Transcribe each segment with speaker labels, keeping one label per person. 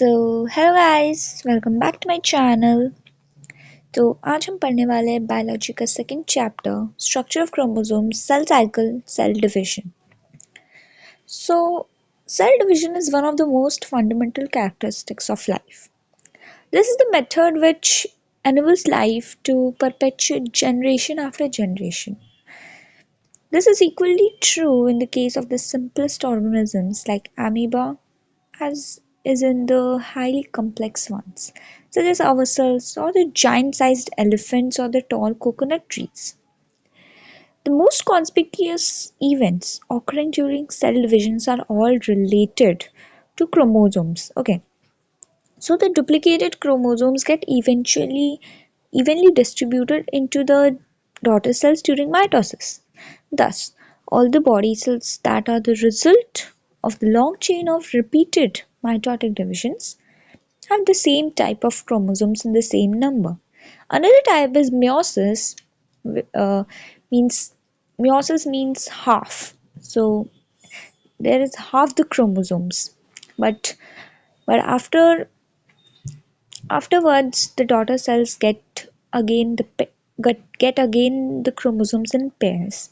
Speaker 1: Hello guys, welcome back to my channel. तो आज हम पढ़ने वाले हैं बायोलॉजी का second chapter structure of chromosome cell cycle cell division. So cell division is one of the most fundamental characteristics of life. This is the method which enables life to perpetuate generation after generation. This is equally true in the case of the simplest organisms like amoeba as is in the highly complex ones, such as ourselves or the giant-sized elephants or the tall coconut trees. The most conspicuous events occurring during cell divisions are all related to chromosomes. Okay, so the duplicated chromosomes get evenly distributed into the daughter cells during mitosis. Thus, all the body cells that are the result of the long chain of repeated mitotic divisions have the same type of chromosomes in the same number. Another type is meiosis. Uh, means Meiosis means half. So there is half the chromosomes, but afterwards the daughter cells again get again the chromosomes in pairs.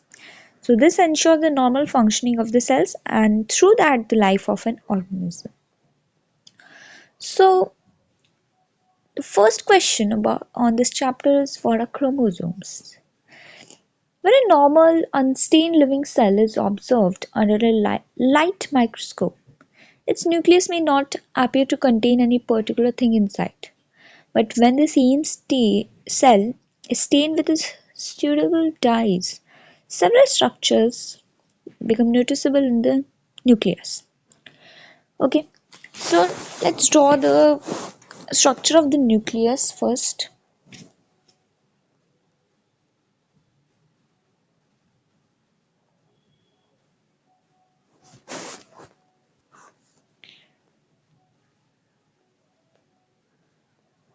Speaker 1: So this ensures the normal functioning of the cells and through that the life of an organism. So the first question about on this chapter is what are chromosomes? When a normal unstained living cell is observed under a light microscope, its nucleus may not appear to contain any particular thing inside. But when the same cell is stained with its suitable dyes, several structures become noticeable in the nucleus. Okay, so let's draw the structure of the nucleus first.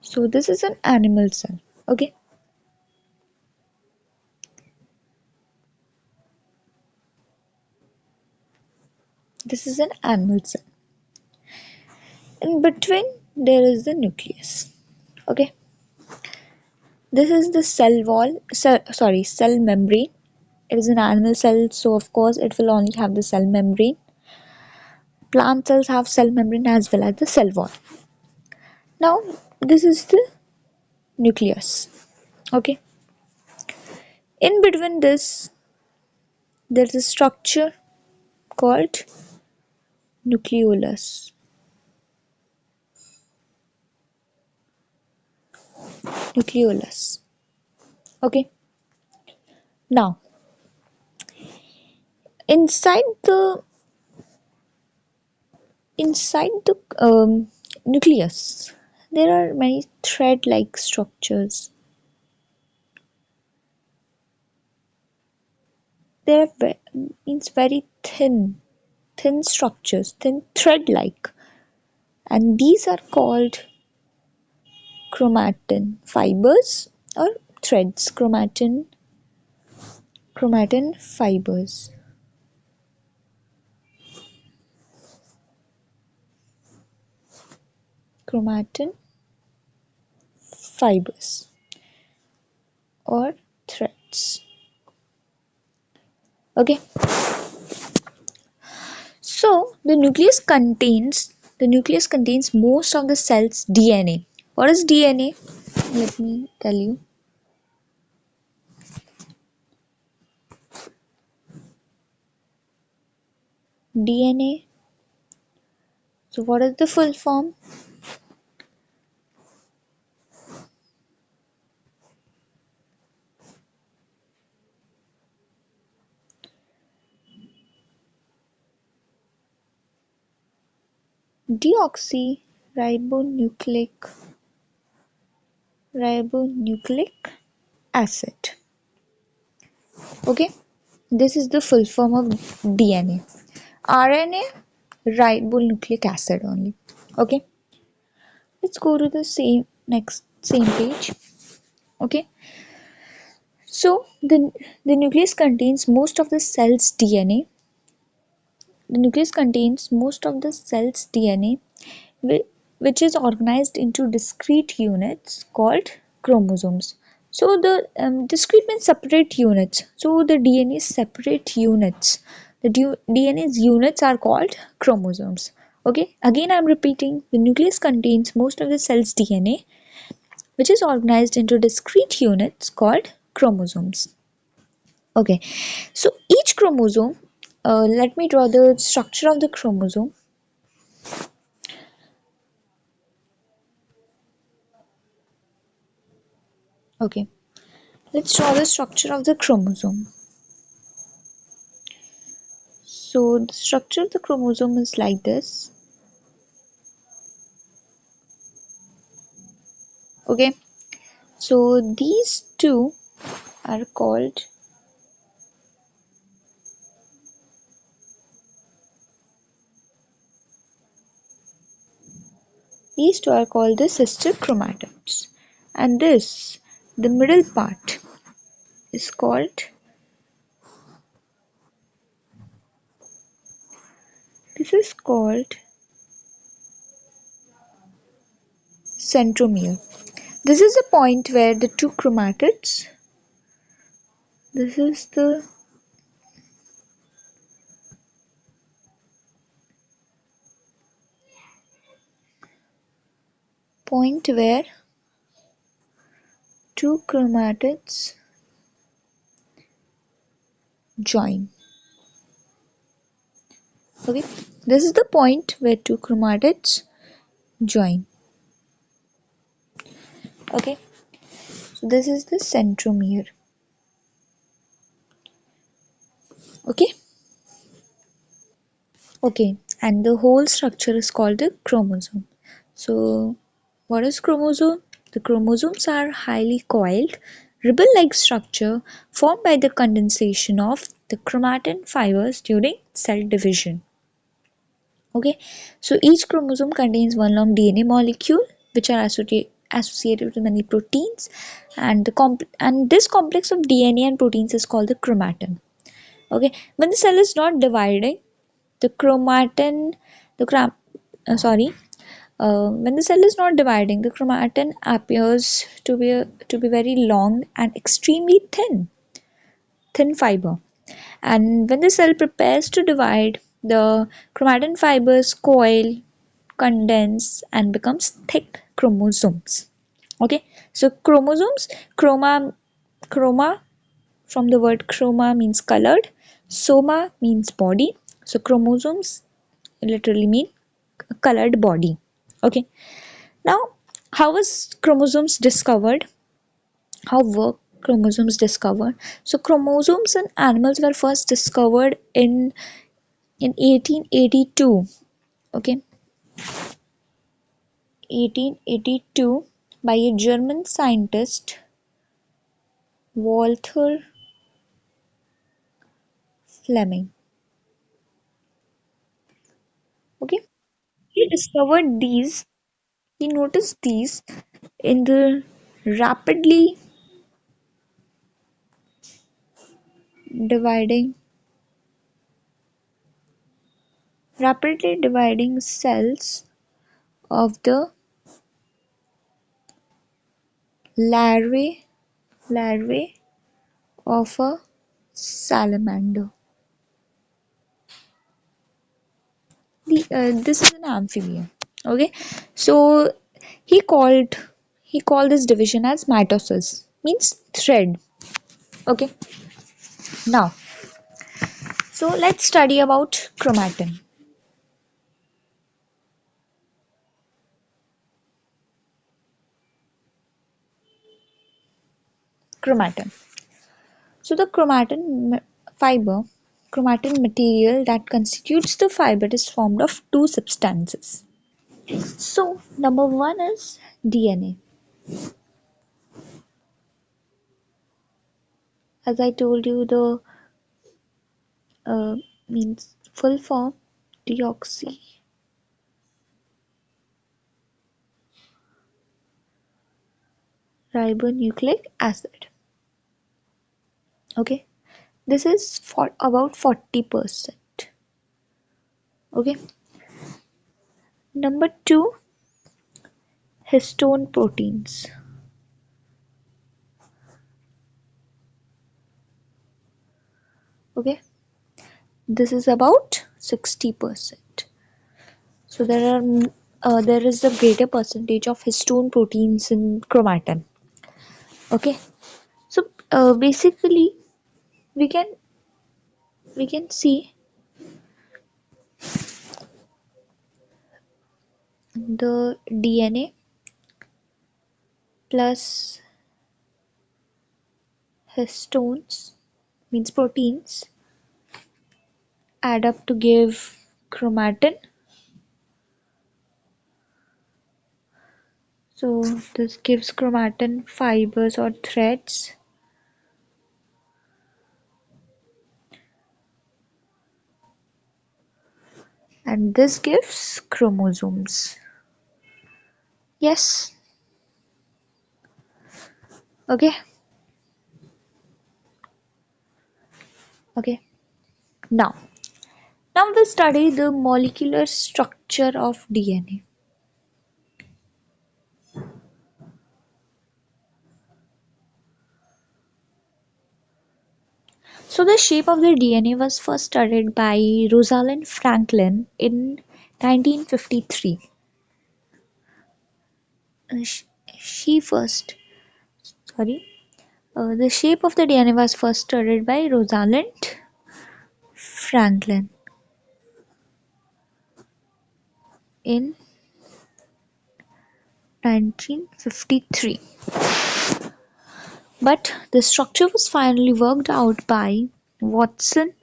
Speaker 1: So this is an animal cell. Okay, this is an animal cell. In between there is the nucleus. Okay, this is the cell membrane. It is an animal cell, so of course it will only have the cell membrane. Plant cells have cell membrane as well as the cell wall. Now this is the nucleus. Okay, in between this there is a structure called nucleolus. Nucleolus. Okay, now inside the nucleus there are many thread-like structures. They are very thin structures, thin thread-like, and these are called chromatin fibers or threads. Chromatin fibers. Chromatin fibers or threads. Okay, so the nucleus contains most of the cell's DNA. What is DNA? Let me tell you. DNA. So what is the full form? Deoxyribonucleic acid. Okay, this is the full form of DNA. RNA, ribonucleic acid only. Okay, let's go to the same page. Okay, so the nucleus contains most of the cell's DNA. The nucleus contains most of the cell's DNA, which is organized into discrete units called chromosomes. So the discrete means separate units. So the DNA's separate units. The DNA's units are called chromosomes. Okay, again I'm repeating, the nucleus contains most of the cell's DNA, which is organized into discrete units called chromosomes. Okay, so each chromosome, let me draw the structure of the chromosome. Okay, let's draw the structure of the chromosome. So the structure of the chromosome is like this. Okay, so are called these two are called the sister chromatids, and the middle part is called this is called centromere. This is the point where the two chromatids, this is the point where two chromatids join. Okay, this is the point where two chromatids join. Okay, so this is the centromere. Okay, okay, and the whole structure is called a chromosome. So what is chromosome? The chromosomes are highly coiled, ribbon-like structure formed by the condensation of the chromatin fibers during cell division. Okay, so each chromosome contains one long DNA molecule which are associated with many proteins, and this complex of DNA and proteins is called the chromatin. Okay, when the cell is not dividing, the chromatin, the cram, sorry, when the cell is not dividing, the chromatin appears to be very long and extremely thin fiber. And when the cell prepares to divide, the chromatin fibers coil, condense, and becomes thick chromosomes. Okay, so chromosomes, chroma from the word chroma means colored, soma means body. So chromosomes literally mean a colored body. Okay, now how was chromosomes discovered? How were chromosomes discovered? So chromosomes in animals were first discovered in 1882. Okay, 1882 by a German scientist, Walther Fleming. Okay, he discovered these. He noticed these in the rapidly dividing rapidly dividing cells of the larvae of a salamander. This is an amphibian. Okay, so he called he called this division as mitosis, means thread. Okay, now so let's study about chromatin. Chromatin. So the fiber, chromatin material that constitutes the fiber is formed of two substances. So number one is DNA. As I told you, the means full form deoxyribonucleic acid. Okay, this is for about 40%. Okay, number two histone proteins. Okay, this is about 60%. So there is a greater percentage of histone proteins in chromatin. Okay, so basically we can see the DNA plus histones means proteins add up to give chromatin. So this gives chromatin fibers or threads, and this gives chromosomes. Yes. Okay. Okay. Now, we'll study the molecular structure of DNA. So the shape of the DNA was first studied by Rosalind Franklin in 1953. Uh, sh- she first, sorry, the shape of the DNA was first studied by Rosalind Franklin in 1953. But the structure was finally worked out by Watson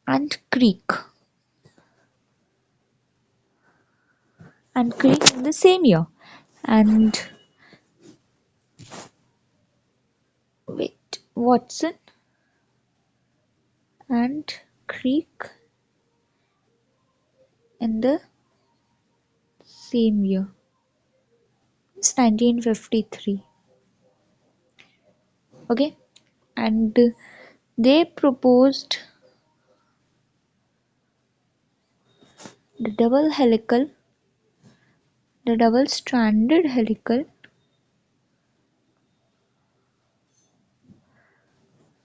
Speaker 1: and Crick in the same year. And wait, Watson and Crick in the same year. It's 1953. Okay, and they proposed the double-stranded helical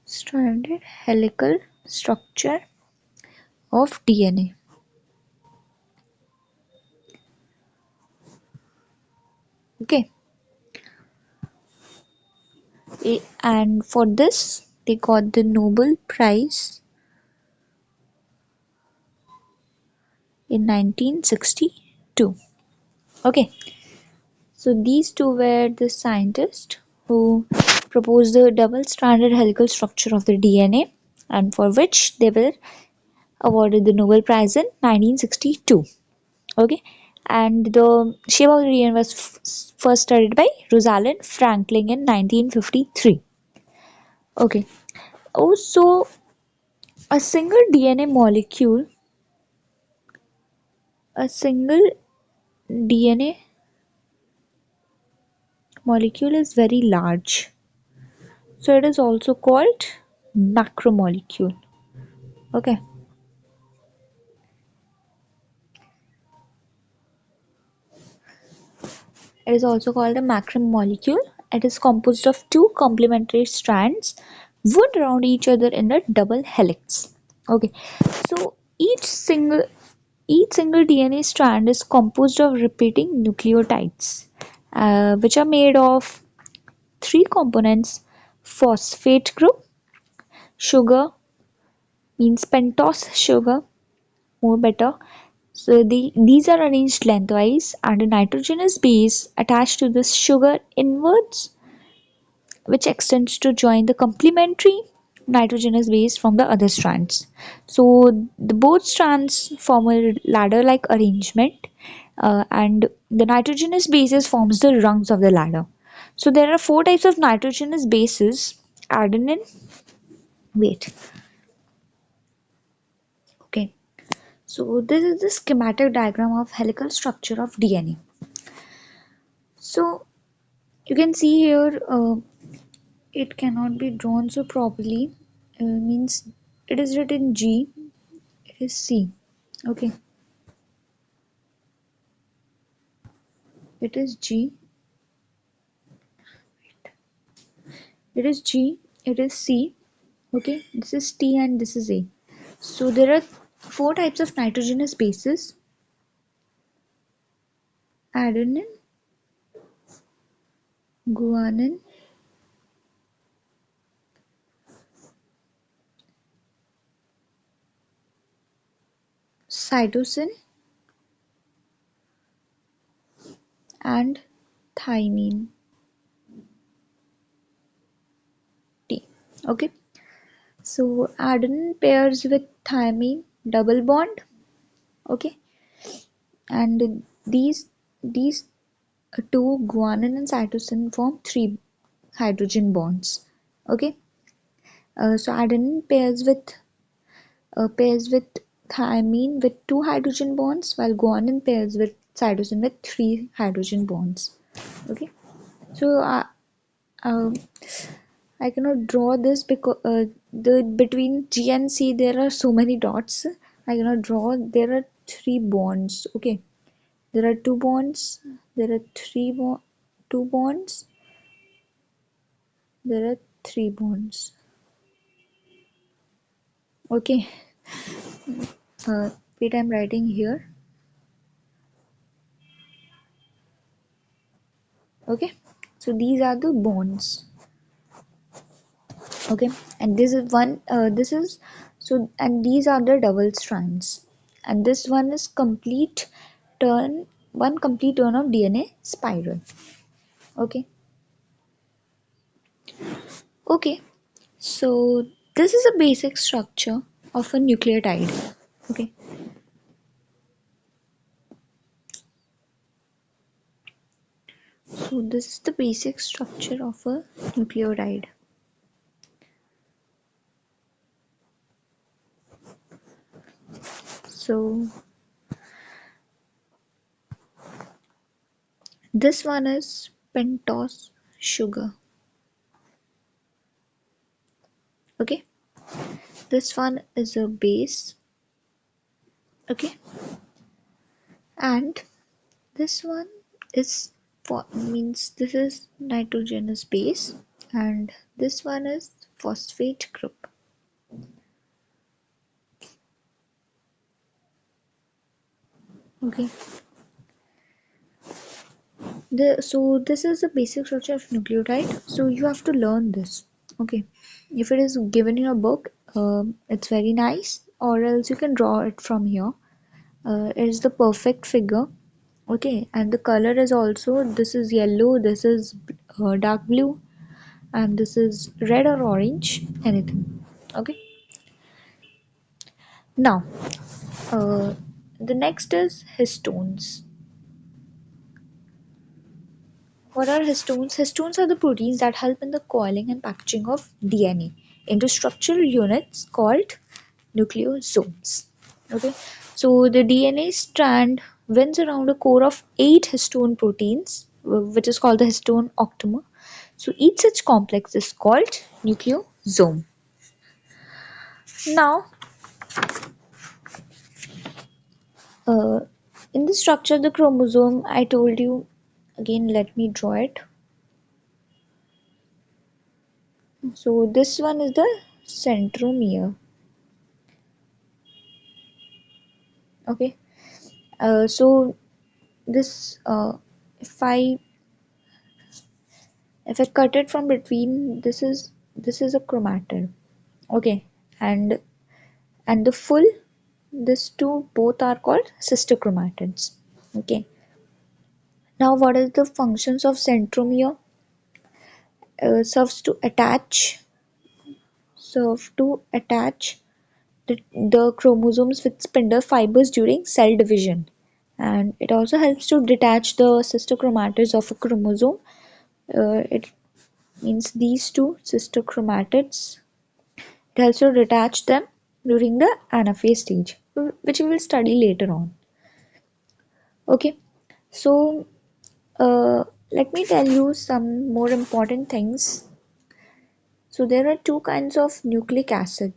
Speaker 1: structure of DNA. Okay, and for this they got the Nobel Prize in 1962. Okay, so these two were the scientists who proposed the double-stranded helical structure of the DNA, and for which they were awarded the Nobel Prize in 1962. Okay, and the shape of the DNA was first studied by Rosalind Franklin in 1953. Okay, so a single DNA molecule, a single DNA molecule is very large, so it is also called macromolecule. Okay, it is also called a macromolecule. It is composed of two complementary strands wound around each other in a double helix. Okay, so each single DNA strand is composed of repeating nucleotides, which are made of three components: phosphate group, sugar means pentose sugar, more better. So these are arranged lengthwise, and a nitrogenous base attached to this sugar inwards, which extends to join the complementary nitrogenous base from the other strands. So the both strands form a ladder-like arrangement, and the nitrogenous bases forms the rungs of the ladder. So there are four types of nitrogenous bases: adenine. Wait, okay. So this is the schematic diagram of helical structure of DNA. So you can see here, it cannot be drawn so properly. Means it is written G, it is C. Okay. it is G, it is G, it is C, okay, this is T and this is A. So there are four types of nitrogenous bases: adenine, guanine, cytosine, and thymine T. Okay, so adenine pairs with thymine, double bond. Okay, and these two, guanine and cytosine, form three hydrogen bonds. Okay, so adenine pairs with thymine with two hydrogen bonds, while guanine pairs with cytosine with three hydrogen bonds. Okay, so um, I cannot draw this because the between G and C there are so many dots. I cannot draw. There are three bonds. Okay, there are two bonds. There are two bonds. There are three bonds. Okay, wait, I'm writing here. Okay, so these are the bonds. Okay, and this is one. This is so, and these are the double strands. And this one is complete turn of DNA spiral. Okay, okay. So this is a basic structure of a nucleotide. Okay, so this is the basic structure of a nucleotide. So this one is pentose sugar. Okay, this one is a base. Okay, and this one is means this is nitrogenous base, and this one is phosphate group. Okay, so this is the basic structure of nucleotide. So you have to learn this. Okay, if it is given in a book, it's very nice, or else you can draw it from here. It is the perfect figure. Okay, and the color is also, this is yellow, this is dark blue, and this is red or orange, anything. Okay, now the next is histones. What are histones? Histones are the proteins that help in the coiling and packaging of DNA into structural units called nucleosomes. Okay, so the DNA strand winds around a core of 8 histone proteins, which is called the histone octamer. So each such complex is called nucleosome. Now, uh, in the structure of the chromosome, I told you, again, let me draw it. So this one is the centromere. Okay. So this if I cut it from between, this is a chromatid. Okay, and the full, these two both are called sister chromatids. Okay. Now what is the functions of centromere? Serves to attach the chromosomes with spindle fibers during cell division, and it also helps to detach the sister chromatids of a chromosome. It means these two sister chromatids, it helps to detach them during the anaphase stage, which we will study later on. Okay, so let me tell you some more important things. So there are two kinds of nucleic acid.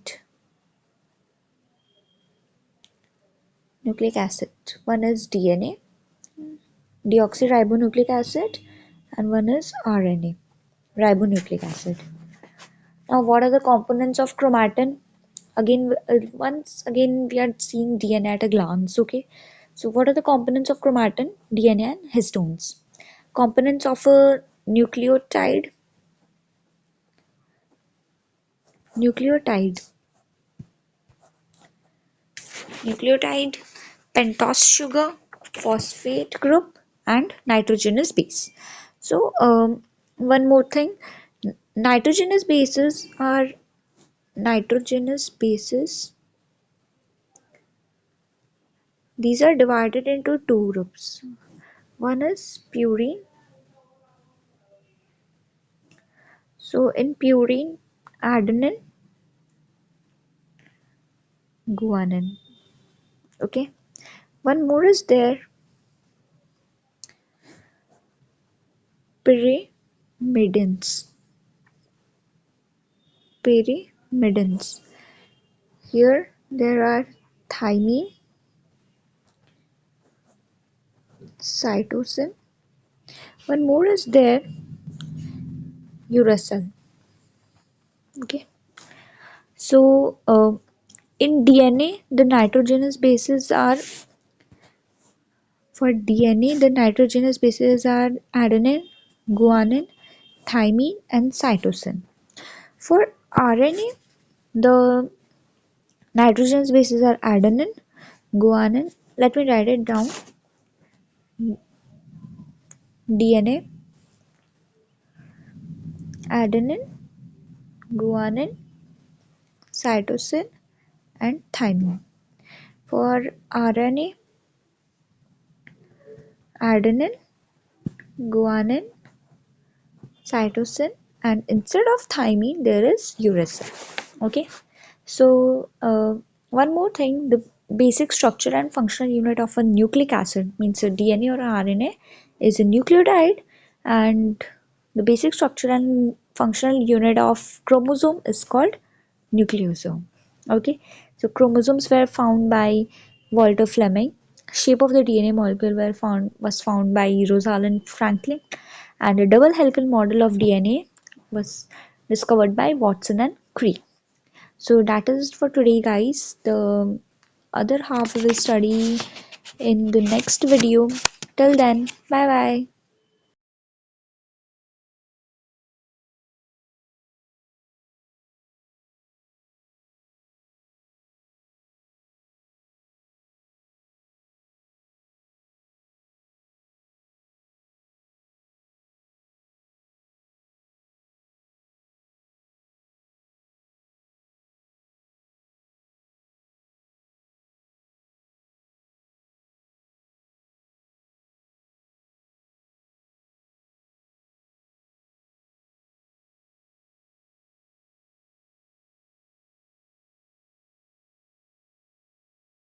Speaker 1: One is DNA, deoxyribonucleic acid, and one is RNA, ribonucleic acid. Now, what are the components of chromatin? Again, once again, we are seeing DNA at a glance. Okay, so what are the components of chromatin? DNA and histones. Components of a nucleotide. Nucleotide. Nucleotide, pentose sugar, phosphate group, and nitrogenous base. So, one more thing, nitrogenous bases are nitrogenous bases. These are divided into two groups. One is purine. So, in purine, adenine, guanine. Okay. One more is there, pyrimidines. Pyrimidines. Here there are thymine, cytosine. One more is there, uracil. Okay. So in DNA, the nitrogenous bases are for DNA, the nitrogenous bases are adenine, guanine, thymine, and cytosine. For RNA, the nitrogenous bases are adenine, guanine. Let me write it down. DNA, adenine, guanine, cytosine, and thymine. For RNA, adenine, guanine, cytosine, and instead of thymine there is uracil. Okay, so one more thing, the basic structure and functional unit of a nucleic acid means a DNA or RNA is a nucleotide, and the basic structure and functional unit of chromosome is called nucleosome. Okay, so chromosomes were found by Walter Fleming. Shape of the DNA molecule was found by Rosalind Franklin, and a double helical model of DNA was discovered by Watson and Crick. So that is for today, guys. The other half we will study in the next video. Till then, bye bye.